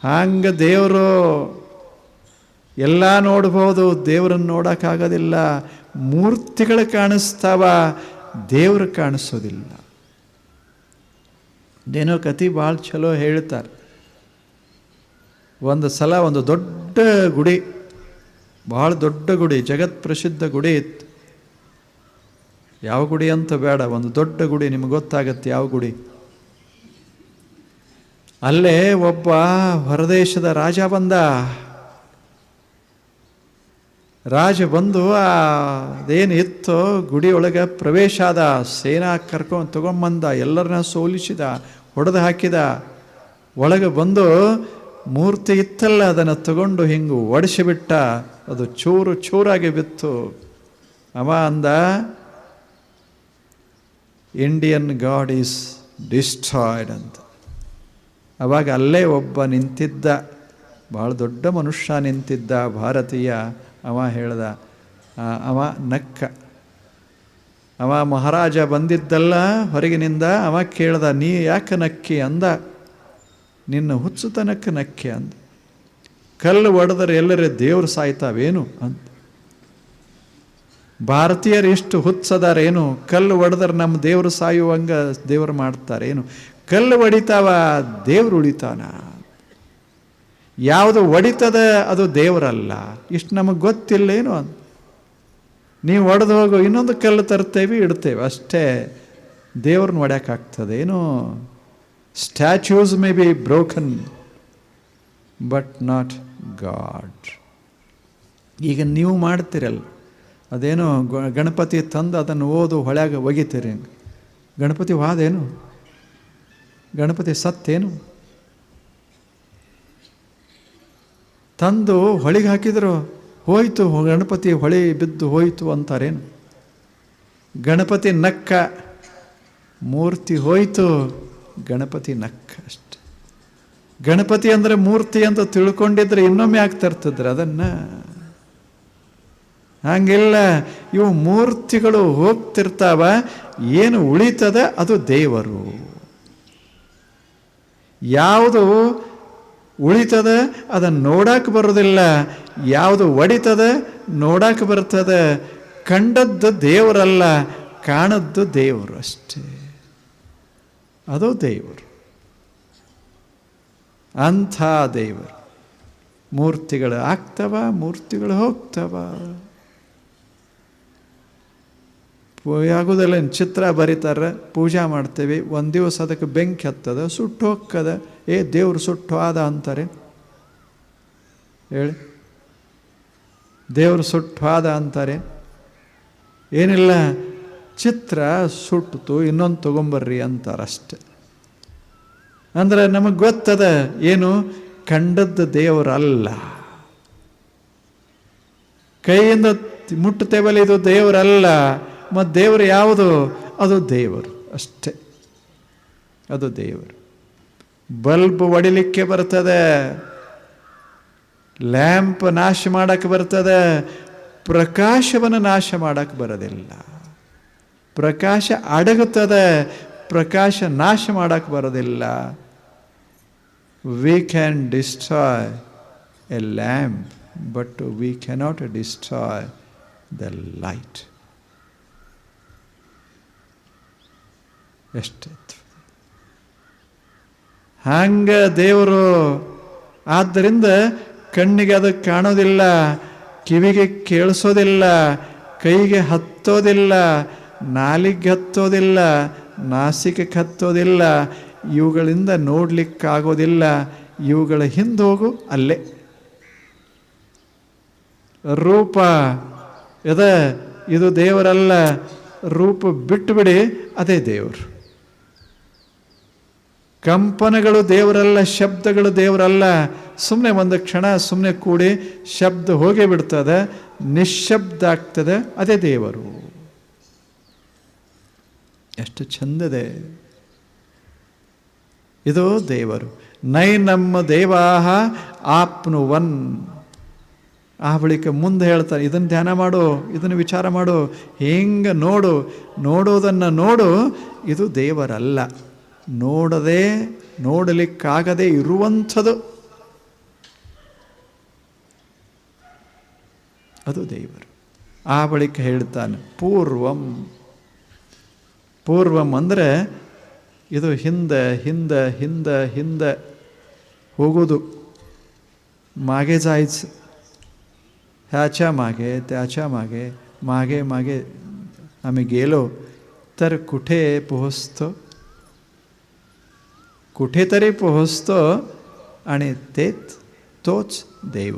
ಹಂಗೆ ದೇವರು ಎಲ್ಲ ನೋಡ್ಬೋದು, ದೇವರನ್ನು ನೋಡೋಕ್ಕಾಗೋದಿಲ್ಲ. ಮೂರ್ತಿಗಳು ಕಾಣಿಸ್ತಾವ, ದೇವರು ಕಾಣಿಸೋದಿಲ್ಲ. ಏನೋ ಕತೆ ಭಾಳ ಚಲೋ ಹೇಳ್ತಾರೆ. ಒಂದು ಸಲ ಒಂದು ದೊಡ್ಡ ಗುಡಿ, ಭಾಳ ದೊಡ್ಡ ಗುಡಿ, ಜಗತ್ ಪ್ರಸಿದ್ಧ ಗುಡಿ ಇತ್ತು. ಯಾವ ಗುಡಿ ಅಂತ ಬೇಡ, ಒಂದು ದೊಡ್ಡ ಗುಡಿ, ನಿಮ್ಗೆ ಗೊತ್ತಾಗತ್ತೆ ಯಾವ ಗುಡಿ. ಅಲ್ಲೇ ಒಬ್ಬ ಹೊರದೇಶದ ರಾಜ ಬಂದ. ರಾಜ ಬಂದು ಅದೇನು ಇತ್ತೋ ಗುಡಿಯೊಳಗೆ ಪ್ರವೇಶ ಆದ. ಸೇನಾ ಕರ್ಕೊಂಡು ತಗೊಂಬಂದ, ಎಲ್ಲರನ್ನ ಸೋಲಿಸಿದ, ಹೊಡೆದು ಹಾಕಿದ. ಒಳಗೆ ಬಂದು ಮೂರ್ತಿ ಇತ್ತಲ್ಲ ಅದನ್ನು ತಗೊಂಡು ಹಿಂಗೆ ಒಡಿಸಿಬಿಟ್ಟ. ಅದು ಚೂರು ಚೂರಾಗಿ ಬಿತ್ತು. ಅವ ಅಂದ, ಇಂಡಿಯನ್ ಗಾಡ್ ಈಸ್ ಡಿಸ್ಟ್ರಾಯ್ಡ್ ಅಂತ. ಅವಾಗ ಅಲ್ಲೇ ಒಬ್ಬ ನಿಂತಿದ್ದ, ಭಾಳ ದೊಡ್ಡ ಮನುಷ್ಯ ನಿಂತಿದ್ದ, ಭಾರತೀಯ. ಅವ ಹೇಳ್ದ, ಅವ ನಕ್ಕ. ಅವ ಮಹಾರಾಜ ಬಂದಿದ್ದಲ್ಲ ಹೊರಗಿನಿಂದ. ಅವ ಕೇಳ್ದ, ನೀ ಯಾಕೆ ನಕ್ಕಿ ಅಂದ. ನಿನ್ನ ಹುಚ್ಚುತನಕ್ಕೆ ನಕ್ಕೆ ಅಂದ. ಕಲ್ಲು ಒಡೆದರೆ ಎಲ್ಲರೇ ದೇವ್ರು ಸಾಯ್ತಾವೇನು ಅಂತ. ಭಾರತೀಯರು ಇಷ್ಟು ಹುಚ್ಚದಾರೇನು? ಕಲ್ಲು ಒಡೆದ್ರೆ ನಮ್ಮ ದೇವರು ಸಾಯುವಂಗ ದೇವರು ಮಾಡ್ತಾರೇನು? ಕಲ್ಲು ಹೊಡಿತಾವ, ದೇವ್ರು ಉಳಿತಾನ. ಯಾವುದು ಹೊಡಿತದ ಅದು ದೇವರಲ್ಲ. ಇಷ್ಟು ನಮಗೆ ಗೊತ್ತಿಲ್ಲೇನು ಅಂತ. ನೀವು ಒಡೆದು ಹೋಗು, ಇನ್ನೊಂದು ಕಲ್ಲು ತರ್ತೇವೆ, ಇಡ್ತೇವೆ ಅಷ್ಟೇ. ದೇವ್ರನ್ನ ಹೊಡ್ಯೋಕ್ಕಾಗ್ತದೇನು? Statues may be broken but not god. ಈಗ ನೀವು ಮಾಡ್ತೀರಲ್ಲ, ಅದೇನು ಗಣಪತಿ ತಂದು ಅದನ್ನು ಓದು ಹೊಳ್ಯಾಗ ಒಗಿತೀರಿ. ಗಣಪತಿ ವಾದೇನು? ಗಣಪತಿ ಸತ್ತೇನು? ತಂದು ಹೊಳಿಗೆ ಹಾಕಿದ್ರು ಹೋಯ್ತು, ಗಣಪತಿ ಹೊಳಿ ಬಿದ್ದು ಹೋಯ್ತು ಅಂತಾರೇನು? ಗಣಪತಿ ನಕ್ಕ, ಮೂರ್ತಿ ಹೋಯ್ತು, ಗಣಪತಿ ನಕ್ಕ ಅಷ್ಟೆ. ಗಣಪತಿ ಅಂದರೆ ಮೂರ್ತಿ ಅಂತ ತಿಳ್ಕೊಂಡಿದ್ರೆ ಇನ್ನೊಮ್ಮೆ ಯಾಕೆ ತರ್ತಿದ್ರು ಅದನ್ನು? ಹಂಗಿಲ್ಲ. ಇವು ಮೂರ್ತಿಗಳು ಹೋಗ್ತಿರ್ತಾವ, ಏನು ಉಳಿತದ ಅದು ದೇವರು. ಯಾವುದು ಉಳಿತದ ಅದನ್ನು ನೋಡಕ್ಕೆ ಬರೋದಿಲ್ಲ, ಯಾವುದು ಒಡಿತದ ನೋಡಕ್ಕೆ ಬರ್ತದೆ. ಕಂಡದ್ದು ದೇವರಲ್ಲ, ಕಾಣದ್ದು ದೇವರು ಅಷ್ಟೇ. ಅದು ದೇವರು, ಅಂಥ ದೇವರು. ಮೂರ್ತಿಗಳು ಆಗ್ತವ, ಮೂರ್ತಿಗಳು ಹೋಗ್ತವ. ಆಗೋದಿಲ್ಲ. ಚಿತ್ರ ಬರೀತಾರೆ, ಪೂಜೆ ಮಾಡ್ತೇವೆ, ಒಂದು ದಿವಸ ಅದಕ್ಕೆ ಬೆಂಕಿ ಹತ್ತದ, ಸುಟ್ಟು ಹೋಗ್ತದ. ದೇವರು ಸುಟ್ಟು ಆದ ಅಂತಾರೆ ಹೇಳಿ? ದೇವರು ಸುಟ್ಟು ಆದ ಅಂತಾರೆ? ಏನಿಲ್ಲ, ಚಿತ್ರ ಸುಟ್ಟಿತು, ಇನ್ನೊಂದು ತಗೊಂಬರ್ರಿ ಅಂತಾರಷ್ಟೆ. ಅಂದರೆ ನಮಗೆ ಗೊತ್ತದ ಏನು? ಕಂಡದ್ದು ದೇವರಲ್ಲ. ಕೈಯಿಂದ ಮುಟ್ಟುತ್ತೇವಲ್ಲ, ಇದು ದೇವರಲ್ಲ. ಮತ್ತು ದೇವರು ಯಾವುದು? ಅದು ದೇವರು ಅಷ್ಟೆ, ಅದು ದೇವರು. ಬಲ್ಬ್ ಒಡಿಲಿಕ್ಕೆ ಬರ್ತದೆ, ಲ್ಯಾಂಪ್ ನಾಶ ಮಾಡಕ್ಕೆ ಬರ್ತದೆ, ಪ್ರಕಾಶವನ್ನು ನಾಶ ಮಾಡಕ್ಕೆ ಬರೋದಿಲ್ಲ. ಪ್ರಕಾಶ ಅಡಗುತ್ತದೆ, ಪ್ರಕಾಶ ನಾಶ ಮಾಡಕ್ಕೆ ಬರೋದಿಲ್ಲ. We can destroy A lamp but we cannot destroy the light. ಎಷ್ಟು ಹಂಗೆ ದೇವರು. ಆದ್ದರಿಂದ ಕಣ್ಣಿಗೆ ಅದು ಕಾಣೋದಿಲ್ಲ, ಕಿವಿಗೆ ಕೇಳಿಸೋದಿಲ್ಲ, ಕೈಗೆ ಹತ್ತೋದಿಲ್ಲ, ನಾಲಿಗೆ ಹತ್ತೋದಿಲ್ಲ, ನಾಸಿಕಕ್ಕೆ ಹತ್ತೋದಿಲ್ಲ, ಇವುಗಳಿಂದ ನೋಡ್ಲಿಕ್ಕಾಗೋದಿಲ್ಲ. ಇವುಗಳ ಹಿಂದೆ ಹೋಗು, ಅಲ್ಲೇ ರೂಪ ಇದು ದೇವರಲ್ಲ. ರೂಪ ಬಿಟ್ಟುಬಿಡಿ, ಅದೇ ದೇವರು. ಕಂಪನಗಳು ದೇವರಲ್ಲ, ಶಬ್ದಗಳು ದೇವರಲ್ಲ. ಸುಮ್ಮನೆ ಒಂದು ಕ್ಷಣ ಸುಮ್ಮನೆ ಕೂಡಿ ಶಬ್ದ ಹೋಗೇ ಬಿಡ್ತದೆ, ನಿಶ್ಶಬ್ದ ಆಗ್ತದೆ, ಅದೇ ದೇವರು. ಎಷ್ಟು ಚಂದದೆ ಇದು ದೇವರು. ನೈ ನಮ್ಮ ದೇವಾಹ ಆಪ್ನುವನ್. ಆ ಬಳಿಕ ಮುಂದೆ ಹೇಳ್ತಾರೆ, ಇದನ್ನು ಧ್ಯಾನ ಮಾಡು, ಇದನ್ನು ವಿಚಾರ ಮಾಡು, ಹೆಂಗೆ ನೋಡು, ನೋಡೋದನ್ನು ನೋಡು. ಇದು ದೇವರಲ್ಲ, ನೋಡದೆ ನೋಡಲಿಕ್ಕಾಗದೆ ಇರುವಂಥದ್ದು ಅದು ದೇವರು. ಆ ಬಳಿಕ ಹೇಳ್ತಾನೆ ಪೂರ್ವಂ. ಪೂರ್ವಂ ಅಂದರೆ ಇದು ಹಿಂದೆ ಹಿಂದೆ ಹಿಂದೆ ಹಿಂದೆ ಹೋಗೋದು. मागे जायचं, ह्याच्या मागे त्याच्या मागे मागे मागे आम्ही गेलो तर कुठे पोहोचतो, कुठेतरी पोहोचतो आणि तोच ದೇವ.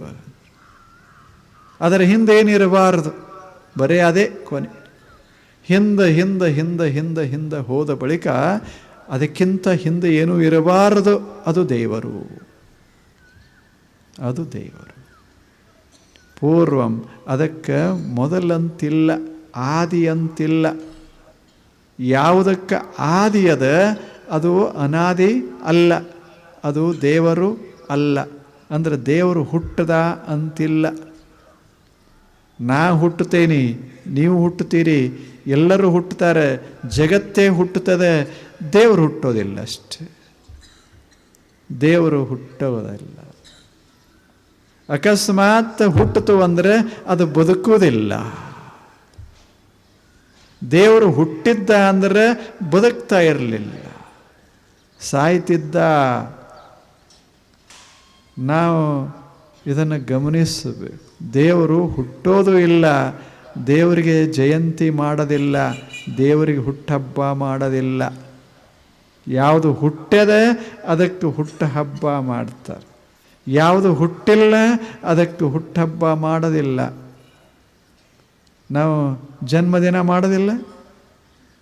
ಅದರ ಹಿಂದೆ ಏನಿರಬಾರದು, ಬರೇ ಅದೇ ಕೊನೆ. ಹಿಂದೆ ಹಿಂದೆ ಹಿಂದೆ ಹಿಂದೆ ಹಿಂದೆ ಹೋದ ಬಳಿಕ ಅದಕ್ಕಿಂತ ಹಿಂದೆ ಏನೂ ಇರಬಾರದು, ಅದು ದೇವರು. ಅದು ದೇವರು. ಪೂರ್ವಂ ಅದಕ್ಕೆ ಮೊದಲಂತಿಲ್ಲ, ಆದಿ ಅಂತಿಲ್ಲ. ಯಾವುದಕ್ಕೆ ಆದಿ ಅದ ಅದು ಅನಾದಿ ಅಲ್ಲ, ಅದು ದೇವರು ಅಲ್ಲ. ಅಂದರೆ ದೇವರು ಹುಟ್ಟದ ಅಂತಿಲ್ಲ. ನಾ ಹುಟ್ಟುತ್ತೇನೆ, ನೀವು ಹುಟ್ಟುತ್ತೀರಿ, ಎಲ್ಲರೂ ಹುಟ್ಟುತ್ತಾರೆ, ಜಗತ್ತೇ ಹುಟ್ಟುತ್ತದೆ, ದೇವರು ಹುಟ್ಟೋದಿಲ್ಲ ಅಷ್ಟೆ. ದೇವರು ಹುಟ್ಟೋದಿಲ್ಲ. ಅಕಸ್ಮಾತ್ ಹುಟ್ಟಿತು ಅಂದರೆ ಅದು ಬದುಕುವುದಿಲ್ಲ. ದೇವರು ಹುಟ್ಟಿದ್ದ ಅಂದರೆ ಬದುಕ್ತಾ ಇರಲಿಲ್ಲ, ಸಾಯ್ತಿದ್ದ. ನಾವು ಇದನ್ನು ಗಮನಿಸಬೇಕು. ದೇವರು ಹುಟ್ಟೋದು ಇಲ್ಲ, ದೇವರಿಗೆ ಜಯಂತಿ ಮಾಡೋದಿಲ್ಲ, ದೇವರಿಗೆ ಹುಟ್ಟಹಬ್ಬ ಮಾಡೋದಿಲ್ಲ. ಯಾವುದು ಹುಟ್ಟದೆ ಅದಕ್ಕೆ ಹುಟ್ಟ ಹಬ್ಬ ಮಾಡ್ತಾರೆ, ಯಾವುದು ಹುಟ್ಟಿಲ್ಲ ಅದಕ್ಕೆ ಹುಟ್ಟಹಬ್ಬ ಮಾಡೋದಿಲ್ಲ. ನಾವು ಜನ್ಮದಿನ ಮಾಡೋದಿಲ್ಲ,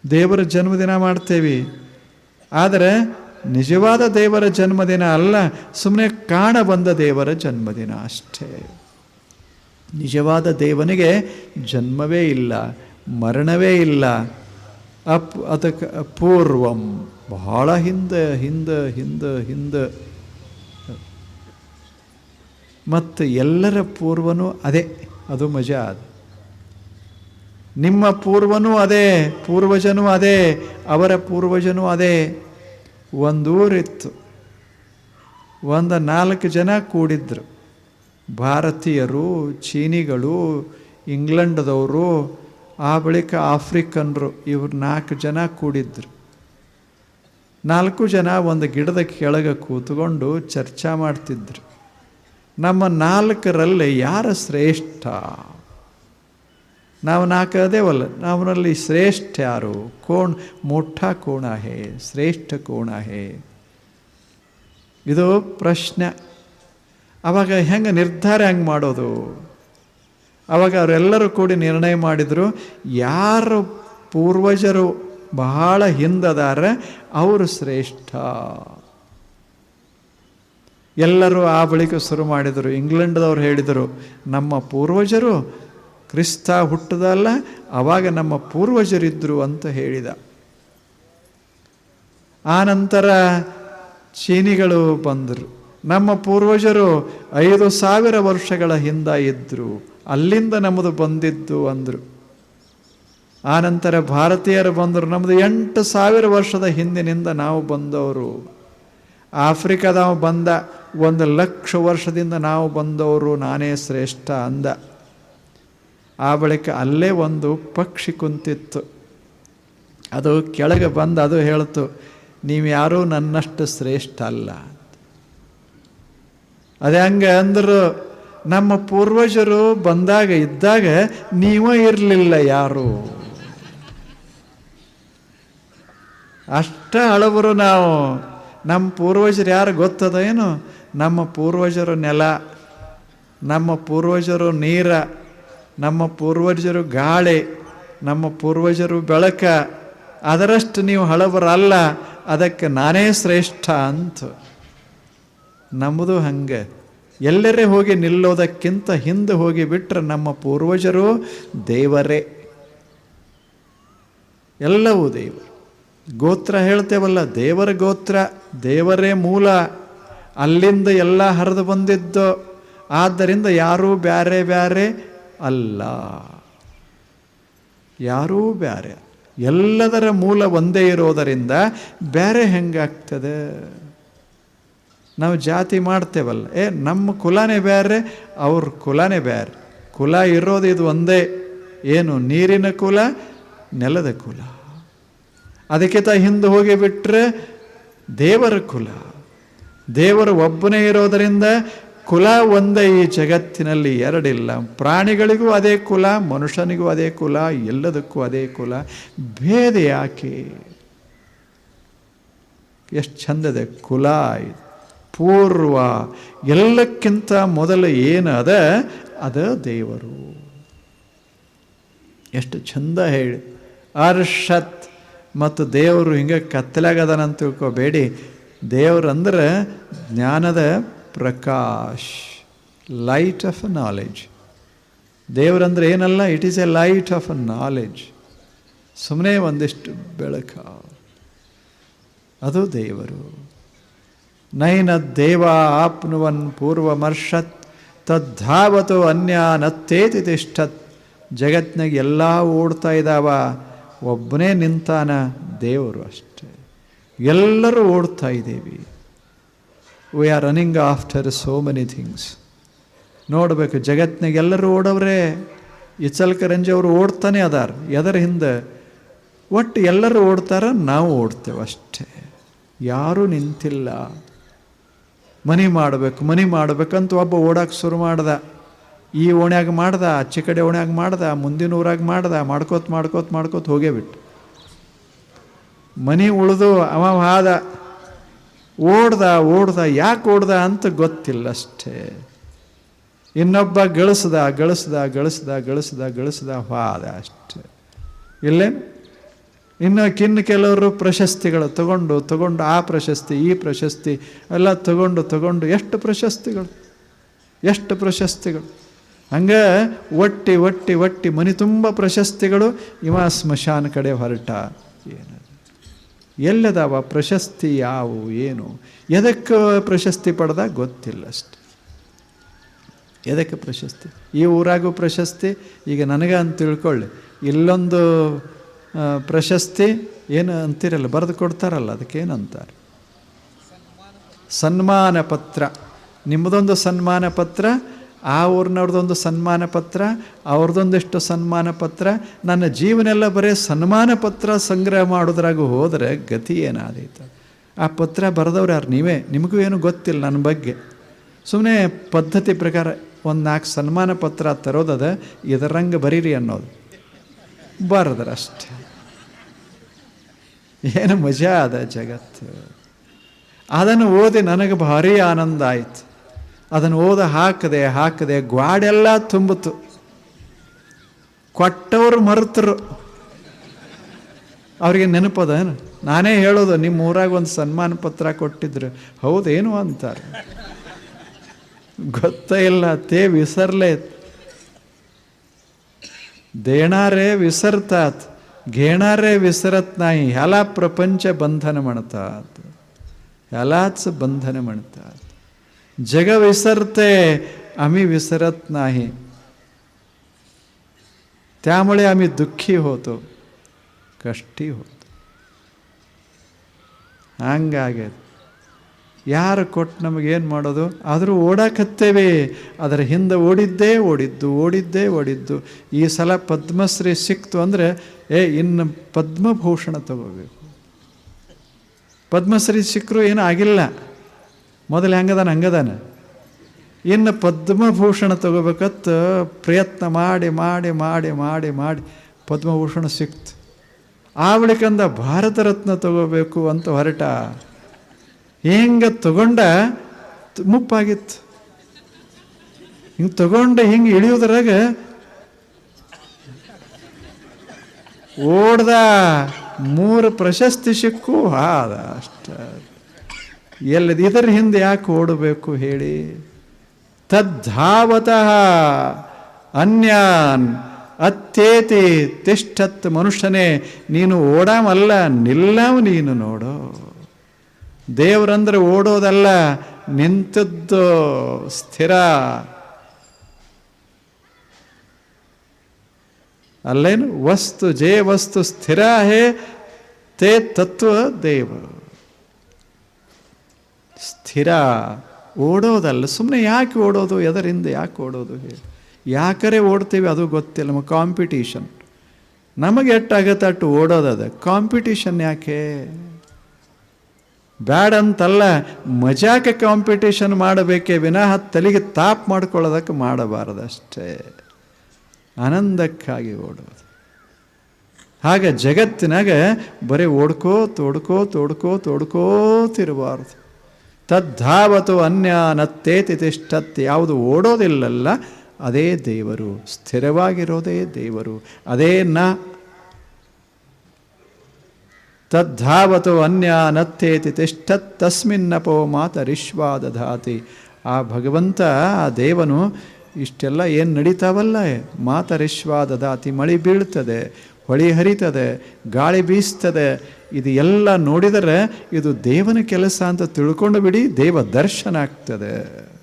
ದೇವರ ಜನ್ಮದಿನ ಮಾಡ್ತೇವೆ. ಆದರೆ ನಿಜವಾದ ದೇವರ ಜನ್ಮದಿನ ಅಲ್ಲ, ಸುಮ್ಮನೆ ಕಾಣ ಬಂದ ದೇವರ ಜನ್ಮದಿನ ಅಷ್ಟೇ. ನಿಜವಾದ ದೇವನಿಗೆ ಜನ್ಮವೇ ಇಲ್ಲ, ಮರಣವೇ ಇಲ್ಲ. ಅದಕ್ಕೆ ಪೂರ್ವಂ, ಬಹಳ ಹಿಂದೆ ಹಿಂದೆ ಹಿಂದೆ ಹಿಂದೆ. ಮತ್ತು ಎಲ್ಲರ ಪೂರ್ವನೂ ಅದೇ, ಅದು ಮಜಾ. ಅದು ನಿಮ್ಮ ಪೂರ್ವನೂ ಅದೇ, ಪೂರ್ವಜನೂ ಅದೇ, ಅವರ ಪೂರ್ವಜನೂ ಅದೇ. ಒಂದೂರಿತ್ತು, 4 ಜನ ಕೂಡಿದ್ರು. ಭಾರತೀಯರು, ಚೀನಿಗಳು, ಇಂಗ್ಲೆಂಡ್ದವರು, ಆ ಬಳಿಕ ಆಫ್ರಿಕನ್ರು, ಇವರು 4 ಜನ ಕೂಡಿದ್ರು. 4 ಜನ ಒಂದು ಗಿಡದ ಕೆಳಗೆ ಕೂತ್ಕೊಂಡು ಚರ್ಚೆ ಮಾಡ್ತಿದ್ರು. ನಮ್ಮ 4ರಲ್ಲಿ ಯಾರು ಶ್ರೇಷ್ಠ? ನಾವು 4 ಅದೇವಲ್ಲ, ನಮ್ಮಲ್ಲಿ ಶ್ರೇಷ್ಠ ಯಾರು? ಕೋಣ ಮೋಠಾ ಕೋಣ ಹೇ, ಶ್ರೇಷ್ಠ ಕೋಣ ಹೇ? ಇದು ಪ್ರಶ್ನೆ. ಅವಾಗ ಹೆಂಗೆ ನಿರ್ಧಾರ ಹೆಂಗೆ ಮಾಡೋದು? ಅವಾಗ ಅವರೆಲ್ಲರೂ ಕೂಡಿ ನಿರ್ಣಯ ಮಾಡಿದರು, ಯಾರು ಪೂರ್ವಜರು ಬಹಳ ಹಿಂದದಾರ ಅವರು ಶ್ರೇಷ್ಠ. ಎಲ್ಲರೂ ಆ ಬಳಿಕ ಶುರು ಮಾಡಿದರು. ಇಂಗ್ಲೆಂಡ್ದವ್ರು ಹೇಳಿದರು, ನಮ್ಮ ಪೂರ್ವಜರು ಕ್ರಿಸ್ತ ಹುಟ್ಟದಲ್ಲ, ಆವಾಗ ನಮ್ಮ ಪೂರ್ವಜರಿದ್ದರು ಅಂತ ಹೇಳಿದ. ಆ ನಂತರ ಚೀನಿಗಳು ಬಂದರು, ನಮ್ಮ ಪೂರ್ವಜರು 5000 ವರ್ಷಗಳ ಹಿಂದೆ ಇದ್ದರು, ಅಲ್ಲಿಂದ ನಮ್ಮದು ಬಂದಿದ್ದು ಅಂದರು. ಆನಂತರ ಭಾರತೀಯರು ಬಂದರು, ನಮ್ಮದು 8000 ವರ್ಷದ ಹಿಂದಿನಿಂದ ನಾವು ಬಂದವರು. ಆಫ್ರಿಕಾದವ ಬಂದ, 1,00,000 ವರ್ಷದಿಂದ ನಾವು ಬಂದವರು, ನಾನೇ ಶ್ರೇಷ್ಠ ಅಂದ. ಆ ಬಳಿಕ ಅಲ್ಲೇ ಒಂದು ಪಕ್ಷಿ ಕುಂತಿತ್ತು, ಅದು ಕೆಳಗೆ ಬಂದು ಅದು ಹೇಳ್ತು, ನೀವು ಯಾರೂ ನನ್ನಷ್ಟು ಶ್ರೇಷ್ಠ ಅಲ್ಲ. ಅದೇ ಹಂಗೆ ಅಂದರು, ನಮ್ಮ ಪೂರ್ವಜರು ಬಂದಾಗ ಇದ್ದಾಗ ನೀವೇ ಇರಲಿಲ್ಲ ಯಾರು. ಅಷ್ಟ ಹಳಬರು ನಾವು. ನಮ್ಮ ಪೂರ್ವಜರು ಯಾರು ಗೊತ್ತದ ಏನು? ನಮ್ಮ ಪೂರ್ವಜರು ನೆಲ, ನಮ್ಮ ಪೂರ್ವಜರು ನೀರ, ನಮ್ಮ ಪೂರ್ವಜರು ಗಾಳಿ, ನಮ್ಮ ಪೂರ್ವಜರು ಬೆಳಕ. ಅದರಷ್ಟು ನೀವು ಹಳಬರಲ್ಲ, ಅದಕ್ಕೆ ನಾನೇ ಶ್ರೇಷ್ಠ ಅಂತ. ನಮ್ಮದು ಹಂಗೆ. ಎಲ್ಲರೇ ಹೋಗಿ ನಿಲ್ಲೋದಕ್ಕಿಂತ ಹಿಂದೆ ಹೋಗಿ ಬಿಟ್ಟರೆ ನಮ್ಮ ಪೂರ್ವಜರು ದೇವರೇ, ಎಲ್ಲವೂ ದೇವರು. ಗೋತ್ರ ಹೇಳ್ತೇವಲ್ಲ, ದೇವರ ಗೋತ್ರ, ದೇವರೇ ಮೂಲ, ಅಲ್ಲಿಂದ ಎಲ್ಲ ಹರಿದು ಬಂದಿದ್ದು. ಆದ್ದರಿಂದ ಯಾರೂ ಬ್ಯಾರೆ ಬ್ಯಾರೆ ಅಲ್ಲ, ಯಾರೂ ಬ್ಯಾರೆ. ಎಲ್ಲದರ ಮೂಲ ಒಂದೇ ಇರೋದರಿಂದ ಬೇರೆ ಹೆಂಗಾಗ್ತದೆ? ನಾವು ಜಾತಿ ಮಾಡ್ತೇವಲ್ಲ, ನಮ್ಮ ಕುಲನೇ ಬೇರೆ, ಅವ್ರ ಕುಲನೇ ಬೇರೆ. ಕುಲ ಇರೋದು ಇದು ಒಂದೇ, ಏನು? ನೀರಿನ ಕುಲ, ನೆಲದ ಕುಲ. ಅದಕ್ಕಿಂತ ಹಿಂದೆ ಹೋಗಿಬಿಟ್ರೆ ದೇವರ ಕುಲ. ದೇವರು ಒಬ್ಬನೇ ಇರೋದರಿಂದ ಕುಲ ಒಂದೇ ಈ ಜಗತ್ತಿನಲ್ಲಿ, ಎರಡಿಲ್ಲ. ಪ್ರಾಣಿಗಳಿಗೂ ಅದೇ ಕುಲ, ಮನುಷ್ಯನಿಗೂ ಅದೇ ಕುಲ, ಎಲ್ಲದಕ್ಕೂ ಅದೇ ಕುಲ. ಭೇದ ಯಾಕೆ? ಎಷ್ಟು ಚಂದದೆ ಕುಲ. ಪೂರ್ವ ಎಲ್ಲಕ್ಕಿಂತ ಮೊದಲು ಏನು ಅದ ದೇವರು. ಎಷ್ಟು ಚಂದ ಹೇಳಿ. ಅರ್ಷತ್ ಮತ್ತು ದೇವರು ಹಿಂಗೆ ಕತ್ತಲಾಗದನಂತ ತಿಳ್ಕೋಬೇಡಿ. ದೇವರಂದ್ರೆ ಜ್ಞಾನದ ಪ್ರಕಾಶ್, ಲೈಟ್ ಆಫ್ ಅ ನಾಲೆಡ್ಜ್. ದೇವರಂದ್ರೆ ಏನಲ್ಲ, it is a light of a knowledge. ಸುಮ್ಮನೆ ಒಂದಿಷ್ಟು ಬೆಳಕ, ಅದು ದೇವರು. ನೈನ ದೇವ ಆಪ್ನುವನ್ ಪೂರ್ವಮರ್ಷತ್ ತದ್ಧಾವತು ಅನ್ಯಾನತ್ತೇತಿ ತಿಷ್ಠತ್. ಜಗತ್ತಿನಾಗ ಎಲ್ಲ ಓಡ್ತಾ ಇದ್ದಾವ, ಒಬ್ಬನೇ ನಿಂತಾನ ದೇವರು ಅಷ್ಟೇ. ಎಲ್ಲರೂ ಓಡ್ತಾ ಇದ್ದೀವಿ. We are running after so many things. ನೋಡಬೇಕು, ಜಗತ್ತಿನಾಗ ಎಲ್ಲರೂ ಓಡವ್ರೆ. ಇಚಲ್ಕರಂಜಿ ಅವರು ಓಡ್ತಾನೆ ಅದಾರ. ಎದರ ಹಿಂದೆ? ಒಟ್ಟು ಎಲ್ಲರೂ ಓಡ್ತಾರ, ನಾವು ಓಡ್ತೇವೆ ಅಷ್ಟೇ. ಯಾರೂ ನಿಂತಿಲ್ಲ. ಮನೆ ಮಾಡಬೇಕಂತ ಒಬ್ಬ ಓಡಕ್ಕೆ ಶುರು ಮಾಡ್ದ. ಈ ಓಣ್ಯಾಗ ಮಾಡ್ದ, ಆಚೆ ಕಡೆ ಓಣ್ಯಾಗ ಮಾಡ್ದ, ಮುಂದಿನ ಊರಾಗ ಮಾಡ್ಕೋತ ಹೋಗೇ ಬಿಟ್ಟು ಮನೆ ಉಳಿದು ಅವ ಹಾದ. ಓಡ್ದ ಯಾಕೆ ಓಡ್ದ ಅಂತ ಗೊತ್ತಿಲ್ಲ ಅಷ್ಟೇ. ಇನ್ನೊಬ್ಬ ಗಳಿಸ್ದ ಹಾದ ಅಷ್ಟೇ. ಇಲ್ಲೇನು? ಇನ್ನು ಕೆಲವರು ಪ್ರಶಸ್ತಿಗಳು ತಗೊಂಡು ಆ ಪ್ರಶಸ್ತಿ ಈ ಪ್ರಶಸ್ತಿ ಎಲ್ಲ ತಗೊಂಡು ಎಷ್ಟು ಪ್ರಶಸ್ತಿಗಳು. ಹಂಗೆ ಒಟ್ಟಿ ಮನೆ ತುಂಬ ಪ್ರಶಸ್ತಿಗಳು. ಇವ ಸ್ಮಶಾನ ಕಡೆ ಹೊರಟ. ಏನದು? ಎಲ್ಲದಾವ ಪ್ರಶಸ್ತಿ? ಯಾವು? ಏನು? ಎದಕ್ಕೆ ಪ್ರಶಸ್ತಿ ಪಡೆದ ಗೊತ್ತಿಲ್ಲ ಅಷ್ಟೆ. ಎದಕ್ಕೆ ಪ್ರಶಸ್ತಿ? ಈ ಊರಾಗೂ ಪ್ರಶಸ್ತಿ. ಈಗ ನನಗೆ ಅಂತ ತಿಳ್ಕೊಳ್ಳಿ, ಇಲ್ಲೊಂದು ಪ್ರಶಸ್ತಿ ಏನು ಅಂತಿರಲ್ಲ, ಬರೆದು ಕೊಡ್ತಾರಲ್ಲ, ಅದಕ್ಕೇನಂತಾರೆ? ಸನ್ಮಾನ ಪತ್ರ. ನಿಮ್ಮದೊಂದು ಸನ್ಮಾನ ಪತ್ರ, ಆ ಊರಿನವ್ರದ್ದೊಂದು ಸನ್ಮಾನ ಪತ್ರ, ಅವ್ರದ್ದೊಂದಿಷ್ಟು ಸನ್ಮಾನ ಪತ್ರ. ನನ್ನ ಜೀವನೆಲ್ಲ ಬರೀ ಸನ್ಮಾನ ಪತ್ರ ಸಂಗ್ರಹ ಮಾಡೋದ್ರಾಗ ಹೋದರೆ ಗತಿ ಏನಾದೀತು? ಆ ಪತ್ರ ಬರೆದವ್ರು ಯಾರು? ನೀವೇ. ನಿಮಗೂ ಏನು ಗೊತ್ತಿಲ್ಲ ನನ್ನ ಬಗ್ಗೆ. ಸುಮ್ಮನೆ ಪದ್ಧತಿ ಪ್ರಕಾರ ಒಂದು 4 ಸನ್ಮಾನ ಪತ್ರ ತರೋದದ, ಇದರಂಗೆ ಬರೀರಿ ಅನ್ನೋದು. ಬರೆದ್ರಷ್ಟೆ. ಏನು ಮಜಾ ಅದ ಜಗತ್ತು. ಅದನ್ನು ಓದಿ ನನಗೆ ಭಾರಿ ಆನಂದ ಆಯಿತು. ಅದನ್ನು ಹಾಕದೆ ಗ್ವಾಡೆಲ್ಲ ತುಂಬಿತು. ಕೊಟ್ಟವರು ಮರೆತರು. ಅವ್ರಿಗೆ ನೆನಪದ? ನಾನೇ ಹೇಳೋದು, ನಿಮ್ಮ ಊರಾಗ ಒಂದು ಸನ್ಮಾನ ಪತ್ರ ಕೊಟ್ಟಿದ್ರು. ಹೌದೇನು ಅಂತಾರೆ. ಗೊತ್ತೇ ಇಲ್ಲ. ತೇ ವಿಸರ್ಲೆ देणारे विसरतात, घेणारे विसरत नाही. ह्याला प्रपंच बंधन म्हणतात. ह्यालाच बंधन म्हणतात. जग विसरते, आम्ही विसरत नाही. त्यामुळे आम्ही दुःखी होतो, कष्टी होतो. ಹಂಗಾಗ್ಯದ. ಯಾರು ಕೊಟ್ಟು ನಮಗೇನು ಮಾಡೋದು? ಆದರೂ ಓಡಾಕತ್ತೇವೆ. ಅದರ ಹಿಂದೆ ಓಡಿದ್ದು. ಈ ಸಲ ಪದ್ಮಶ್ರೀ ಸಿಕ್ತು ಅಂದರೆ ಇನ್ನು ಪದ್ಮಭೂಷಣ ತಗೋಬೇಕು. ಪದ್ಮಶ್ರೀ ಸಿಕ್ಕರೂ ಏನೂ ಆಗಿಲ್ಲ. ಮೊದಲು ಹಂಗದಾನ. ಇನ್ನು ಪದ್ಮಭೂಷಣ ತಗೋಬೇಕತ್ತ ಪ್ರಯತ್ನ ಮಾಡಿ ಪದ್ಮಭೂಷಣ ಸಿಕ್ತು. ಆ ಬಳಿಕಂದ ಭಾರತ ರತ್ನ ತಗೋಬೇಕು ಅಂತ ಹೊರಟ. ಹಿಂಗೆ ತಗೊಂಡ ಮುಪ್ಪಾಗಿತ್ತು. ಹಿಂಗೆ ತಗೊಂಡ ಹಿಂಗೆ ಇಳಿಯೋದ್ರಾಗ ಓಡ್ದ. 3 ಪ್ರಶಸ್ತಿ ಸಿಕ್ಕು ಹಾದ ಅಷ್ಟ. ಎಲ್ಲದ ಇದರ ಹಿಂದೆ ಯಾಕೆ ಓಡಬೇಕು ಹೇಳಿ? ತದ್ಧಾವತಃ ಅನ್ಯಾನ್ ಅತ್ತೇತಿ ತಿಷ್ಠತ್. ಮನುಷ್ಯನೇ, ನೀನು ಓಡಾಮಲ್ಲ, ನಿಲ್ಲವು ನೀನು ನೋಡೋ. ದೇವರಂದ್ರೆ ಓಡೋದಲ್ಲ, ನಿಂತದ್ದು ಸ್ಥಿರ. ಅಲ್ಲೇನು? ವಸ್ತು ಸ್ಥಿರ ಹೇ ತೇ ತತ್ವ ದೇವ. ಸ್ಥಿರ. ಓಡೋದಲ್ಲ. ಸುಮ್ಮನೆ ಯಾಕೆ ಓಡೋದು? ಎದರಿಂದ ಯಾಕೆ ಓಡೋದು ಹೇಳಿ? ಯಾಕರೆ ಓಡ್ತೀವಿ ಅದು ಗೊತ್ತಿಲ್ಲ. ನಮಗೆ ಕಾಂಪಿಟೀಷನ್, ನಮಗೆ ಎಷ್ಟಾಗತ್ತೆ ಅಷ್ಟು ಓಡೋದದ. ಕಾಂಪಿಟೀಷನ್ ಯಾಕೆ? ಬ್ಯಾಡ್ ಅಂತಲ್ಲ, ಮಜಾಕೆ ಕಾಂಪಿಟೇಷನ್ ಮಾಡಬೇಕೇ ವಿನಃ ತಲೆಗೆ ತಾಪ್ ಮಾಡ್ಕೊಳ್ಳೋದಕ್ಕೆ ಮಾಡಬಾರದಷ್ಟೇ, ಆನಂದಕ್ಕಾಗಿ ಓಡೋದು. ಹಾಗೆ ಜಗತ್ತಿನಾಗ ಬರೀ ಓಡ್ಕೋತಿರಬಾರ್ದು. ತದ್ಧಾವತು ಅನ್ಯಾನತ್ತೇತಿ ತಿಷ್ಠತ್. ಯಾವುದು ಓಡೋದಿಲ್ಲಲ್ಲ ಅದೇ ದೇವರು, ಸ್ಥಿರವಾಗಿರೋದೇ ದೇವರು, ಅದೇ ನ. ತದ್ಧಾವತು ಅನ್ಯಾನತ್ತೇತಿ ತಿಷ್ಠತ್ ತಸ್ಮಿನ್ನಪೋ ಮಾತರಿಶ್ವಾ ದಧಾತಿ. ಆ ಭಗವಂತ, ಆ ದೇವನು ಇಷ್ಟೆಲ್ಲ ಏನು ನಡೀತಾವಲ್ಲ, ಮಾತರಿಶ್ವಾ ದಧಾತಿ. ಮಳೆ ಬೀಳ್ತದೆ, ಹೊಳಿ ಹರಿತದೆ, ಗಾಳಿ ಬೀಸ್ತದೆ, ಇದು ಎಲ್ಲ ನೋಡಿದರೆ ಇದು ದೇವನ ಕೆಲಸ ಅಂತ ತಿಳ್ಕೊಂಡು ಬಿಡಿ, ದೇವ ದರ್ಶನ ಆಗ್ತದೆ.